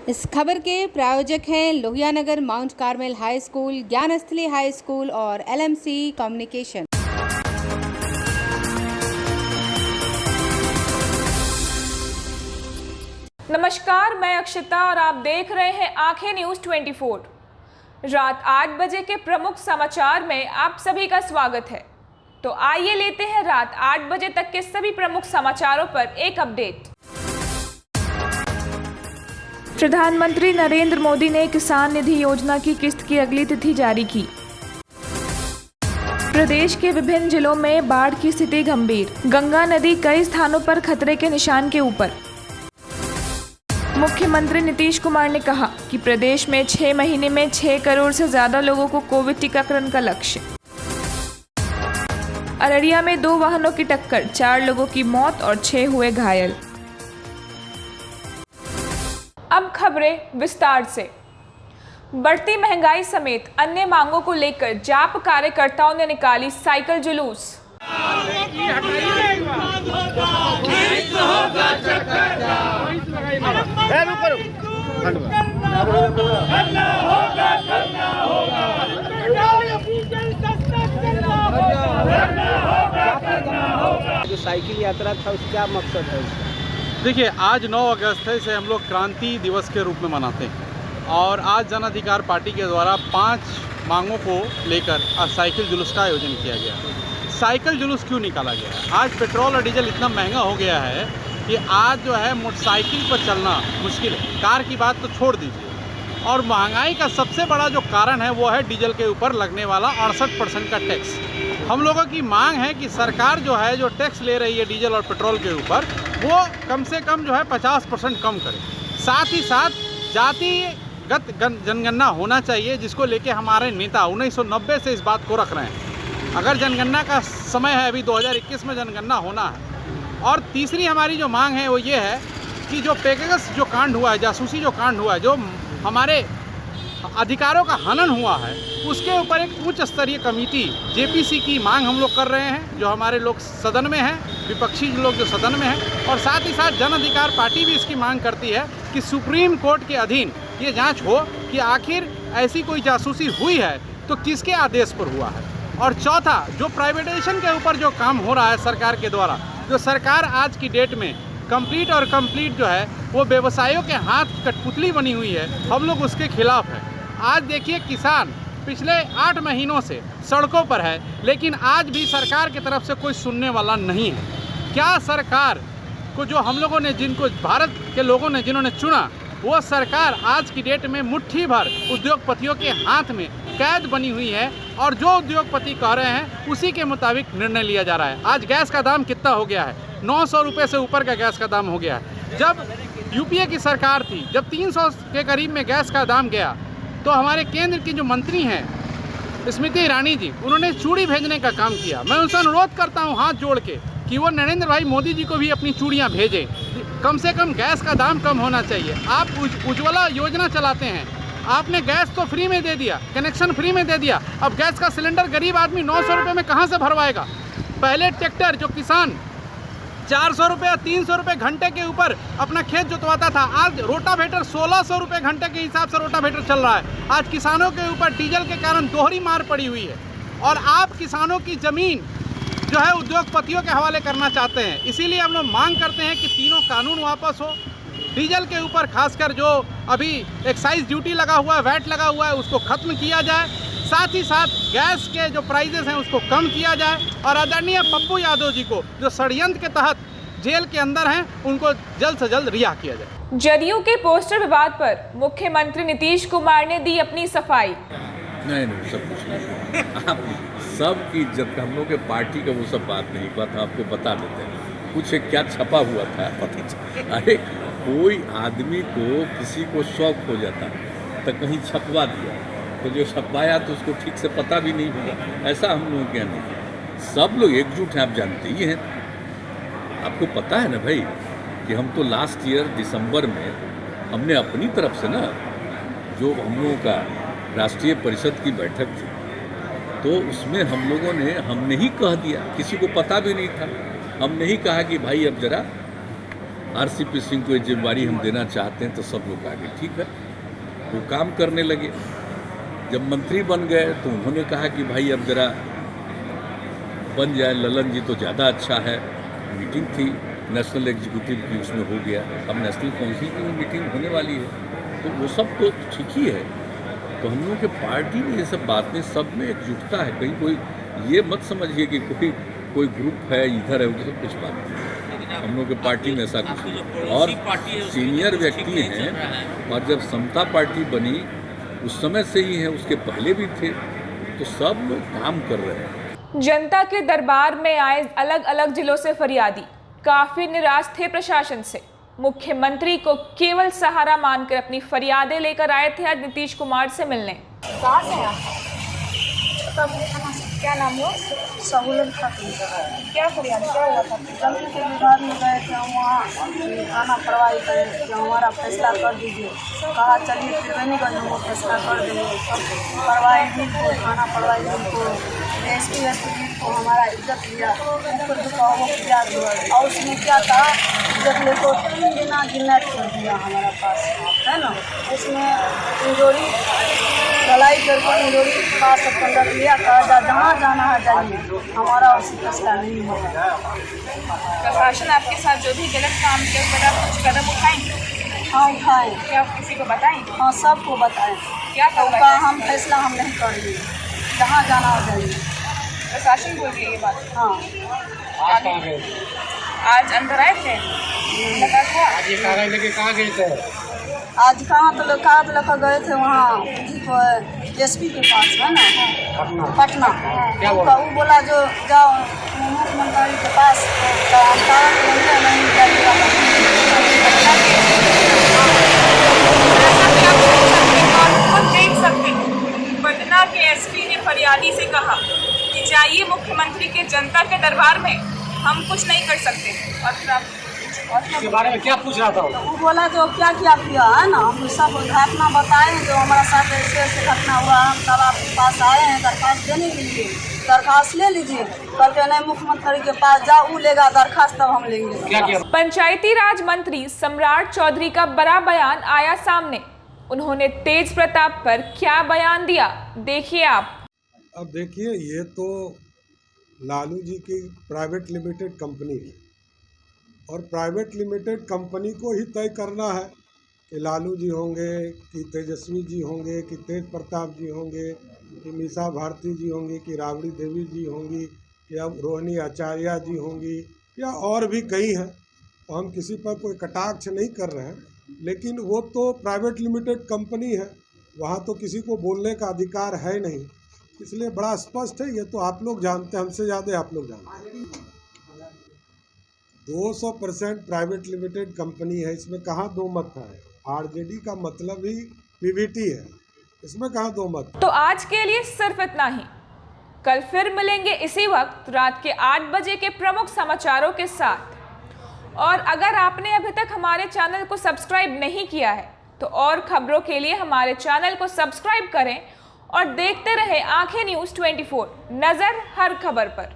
इस खबर के प्रायोजक हैं Lohia Nagar Mount Carmel High School, Gyansthali High School और LMC कम्युनिकेशन। नमस्कार, मैं अक्षिता और आप देख रहे हैं आंखें न्यूज़ 24। रात 8 बजे के प्रमुख समाचार में आप सभी का स्वागत है। तो आइए लेते हैं रात 8 बजे तक के सभी प्रमुख समाचारों पर एक अपडेट। प्रधानमंत्री नरेंद्र मोदी ने किसान निधि योजना की किस्त की अगली तिथि जारी की। प्रदेश के विभिन्न जिलों में बाढ़ की स्थिति गंभीर, गंगा नदी कई स्थानों पर खतरे के निशान के ऊपर। मुख्यमंत्री नीतीश कुमार ने कहा कि प्रदेश में 6 महीने में 6 करोड़ से ज्यादा लोगों को कोविड टीकाकरण का लक्ष्य। अररिया में 2 वाहनों की टक्कर, 4 लोगों की मौत और 6 हुए घायल। अब खबरें विस्तार से। बढ़ती महंगाई समेत अन्य मांगों को लेकर जाप कार्यकर्ताओं ने निकाली साइकिल जुलूस। जो साइकिल यात्रा था उसका क्या मकसद है उसका? देखिए, आज 9 अगस्त है, इसे हम लोग क्रांति दिवस के रूप में मनाते हैं और आज जन अधिकार पार्टी के द्वारा 5 मांगों को लेकर आज साइकिल जुलूस का आयोजन किया गया। साइकिल जुलूस क्यों निकाला गया? आज पेट्रोल और डीजल इतना महंगा हो गया है कि आज जो है मोटरसाइकिल पर चलना मुश्किल है। कार की बात तो छोड़ दीजिए। और महंगाई का सबसे बड़ा जो कारण है वो है डीजल के ऊपर लगने वाला 68% का टैक्स। हम लोगों की मांग है कि सरकार जो है जो टैक्स ले रही है डीजल और पेट्रोल के ऊपर, वो कम से कम जो है 50% कम करे। साथ ही साथ जातिगत जनगणना होना चाहिए, जिसको लेके हमारे नेता 1990 से इस बात को रख रहे हैं। अगर जनगणना का समय है, अभी 2021 में जनगणना होना है। और तीसरी हमारी जो मांग है वो ये है कि जो पेगासस जो कांड हुआ है, जासूसी जो कांड हुआ है, जो हमारे अधिकारों का हनन हुआ है, उसके ऊपर एक उच्च स्तरीय कमेटी JPC की मांग हम लोग कर रहे हैं, जो हमारे लोग सदन में हैं, विपक्षी लोग जो सदन में हैं। और साथ ही साथ जन अधिकार पार्टी भी इसकी मांग करती है कि सुप्रीम कोर्ट के अधीन ये जांच हो कि आखिर ऐसी कोई जासूसी हुई है तो किसके आदेश पर हुआ है। और चौथा, जो प्राइवेटाइजेशन के ऊपर जो काम हो रहा है सरकार के द्वारा, जो सरकार आज की डेट में कंप्लीट जो है वो व्यवसायियों के हाथ कठपुतली बनी हुई है, हम लोग उसके खिलाफ हैं। आज देखिए, किसान पिछले 8 महीनों से सड़कों पर है, लेकिन आज भी सरकार की तरफ से कोई सुनने वाला नहीं है। क्या सरकार को जो हम लोगों ने, जिनको भारत के लोगों ने जिन्होंने चुना, वो सरकार आज की डेट में मुट्ठी भर उद्योगपतियों के हाथ में कैद बनी हुई है और जो उद्योगपति कह रहे हैं उसी के मुताबिक निर्णय लिया जा रहा है। आज गैस का दाम कितना हो गया है? 900 रुपये से ऊपर का गैस का दाम हो गया है। जब UPA की सरकार थी, जब 300 के करीब में गैस का दाम गया, तो हमारे केंद्र की जो मंत्री हैं स्मृति ईरानी जी, उन्होंने चूड़ी भेजने का काम किया। मैं उनसे अनुरोध करता हूं हाथ जोड़ के कि वो नरेंद्र भाई मोदी जी को भी अपनी चूड़ियां भेजें। कम से कम गैस का दाम कम होना चाहिए। आप उज्ज्वला योजना चलाते हैं, आपने गैस तो फ्री में दे दिया, कनेक्शन फ्री में दे दिया, अब गैस का सिलेंडर गरीब आदमी 900 रुपये में कहाँ से भरवाएगा? पहले ट्रैक्टर जो किसान 400 रुपये 300 रुपये घंटे के ऊपर अपना खेत जोतवाता था, आज रोटावेटर 1600 रुपये घंटे के हिसाब से रोटावेटर चल रहा है। आज किसानों के ऊपर डीजल के कारण दोहरी मार पड़ी हुई है और आप किसानों की ज़मीन जो है उद्योगपतियों के हवाले करना चाहते हैं। इसीलिए हम लोग मांग करते हैं कि तीनों कानून वापस हो। डीजल के ऊपर खासकर जो अभी एक्साइज ड्यूटी लगा हुआ है, वैट लगा हुआ है, उसको ख़त्म किया जाए। साथ ही साथ गैस के जो प्राइजेस हैं उसको कम किया जाए और आदरणीय पप्पू यादव जी को, जो षड्यंत्र के तहत जेल के अंदर हैं, उनको जल्द से जल्द रिहा किया जाए। जदयू के पोस्टर विवाद पर मुख्यमंत्री नीतीश कुमार ने दी अपनी सफाई। नहीं, सब कुछ नहीं। सब की इज्जत का, हम लोग के पार्टी का वो सब बात नहीं, बात आपको बता देते हैं। कुछ क्या छपा हुआ था पता चला। अरे कोई आदमी को, किसी को शौक हो जाता तो कहीं छपवा दिया, तो जो छपवाया तो उसको ठीक से पता भी नहीं होगा। ऐसा हम लोग क्या नहीं, सब लोग एकजुट हैं, आप जानते ही हैं। आपको पता है ना भाई कि हम तो लास्ट ईयर दिसंबर में हमने अपनी तरफ से ना, जो हम लोगों का राष्ट्रीय परिषद की बैठक थी, तो उसमें हम लोगों ने, हमने ही कह दिया, किसी को पता भी नहीं था, हमने ही कहा कि भाई अब जरा आरसीपी सिंह को ये जिम्मेवारी हम देना चाहते हैं, तो सब लोग आगे ठीक है, वो काम करने लगे। जब मंत्री बन गए तो उन्होंने कहा कि भाई अब जरा बन जाए ललन जी तो ज़्यादा अच्छा है। मीटिंग थी नेशनल एग्जीक्यूटिव की, उसमें हो गया। अब नेशनल काउंसिल की भी मीटिंग होने वाली है, तो वो सब तो ठीक ही है। तो हम लोगों के पार्टी में ये सब बातें, सब में एकजुटता है। कहीं कोई ये मत समझिए कि कोई ग्रुप है इधर है उधर, कुछ बात नहीं। हम लोग के पार्टी में ऐसा कुछ नहीं। और सीनियर व्यक्ति हैं, और जब समता पार्टी बनी उस समय से ही है, उसके पहले भी थे, तो सब लोग काम कर रहे हैं। जनता के दरबार में आए अलग अलग जिलों से फरियादी काफी निराश थे प्रशासन से। मुख्यमंत्री को केवल सहारा मानकर अपनी फरियादें लेकर आए थे आज नीतीश कुमार से मिलने। कहाँ से हैं? क्या नाम हो? सहूलत खातून। क्या फरियाद, क्या हुआ था? जमीन के विवाद में गए थे, वहाँ थाना कार्रवाई करे कि हमारा फैसला कर दीजिए। कहा चलिए त्रिवेणीगंज हम फैसला कर देंगे। कार्रवाई को, थाना कार्रवाई को, एसपी को हमारा इज्जत लिया, ऊपर दुकाओ किया, और उसमें क्या था, इज्जत ले तो 3 दिन गिनत कर दिया हमारा पास, है ना। उसमें इंजोरी ढलाई करके इंजोरी पास कंडक्ट लिया, कहा जहाँ जाना है जाइए, हमारा उसी फैसला नहीं होगा। प्रशासन आपके साथ जो भी गलत काम किया उस पर आप कुछ कदम उठाएंगे? हाँ उठाएँ। क्या आप किसी को बताएं? हाँ सबको बताएं। क्या तो का हम फैसला हम नहीं करेंगे, जहाँ जाना हो जाइए। प्रशासन बोल रही है ये बात? हाँ। आज अंदर आए थे, लगा था आज ये कार्यालय लेके कहाँ गए थे? आज कहाँ तो कागज लेकर गए थे, वहाँ एसपी के पास, है ना, पटना। क्या बोला? वो बोला जो जाओ मुख्यमंत्री के पास, तो हम कागज नहीं जाइएगा। देख सकते पटना के एसपी ने फरियादी से कहा कि जाइए मुख्यमंत्री के जनता के दरबार में, हम कुछ नहीं कर सकते। और फिर आप इसके बारे में क्या पूछ रहा था? वो बोला जो क्या किया है ना, हम सब घटना बताए जो हमारा साथ ऐसे ऐसे घटना हुआ, हम सब आपके पास आए हैं दरखास्त देने के लिए, दरखास्त ले लीजिए। कल के नहीं मुख्यमंत्री के पास जाओ, वो लेगा दरखास्त, तब हम लेंगे। क्या किया? पंचायती राज मंत्री सम्राट चौधरी का बड़ा बयान आया सामने। उन्होंने तेज प्रताप पर क्या बयान दिया, देखिए आप। अब देखिए, ये तो लालू जी की प्राइवेट लिमिटेड कंपनी है, और प्राइवेट लिमिटेड कंपनी को ही तय करना है कि लालू जी होंगे कि तेजस्वी जी होंगे कि तेज प्रताप जी होंगे कि मीसा भारती जी होंगी कि राबड़ी देवी जी होंगी कि अब रोहिणी आचार्य जी होंगी या और भी कई हैं। तो हम किसी पर कोई कटाक्ष नहीं कर रहे हैं, लेकिन वो तो प्राइवेट लिमिटेड कंपनी है, वहाँ तो किसी को बोलने का अधिकार है नहीं। इसलिए बड़ा स्पष्ट है, ये तो आप लोग जानते हैं, हमसे ज़्यादा आप लोग जानते हैं। 200% प्राइवेट लिमिटेड कंपनी है, इसमें कहाँ दो मत है। आरजेडी का मतलब ही पीवीटी है, इसमें कहाँ दो मत। तो आज के लिए सिर्फ इतना ही। कल फिर मिलेंगे इसी वक्त रात के 8 बजे के प्रमुख समाचारों के साथ। और अगर आपने अभी तक हमारे चैनल को सब्सक्राइब नहीं किया है तो और खबरों के लिए हमारे चैनल को सब्सक्राइब करें और देखते रहें आंखें न्यूज़ 24, नज़र हर खबर पर।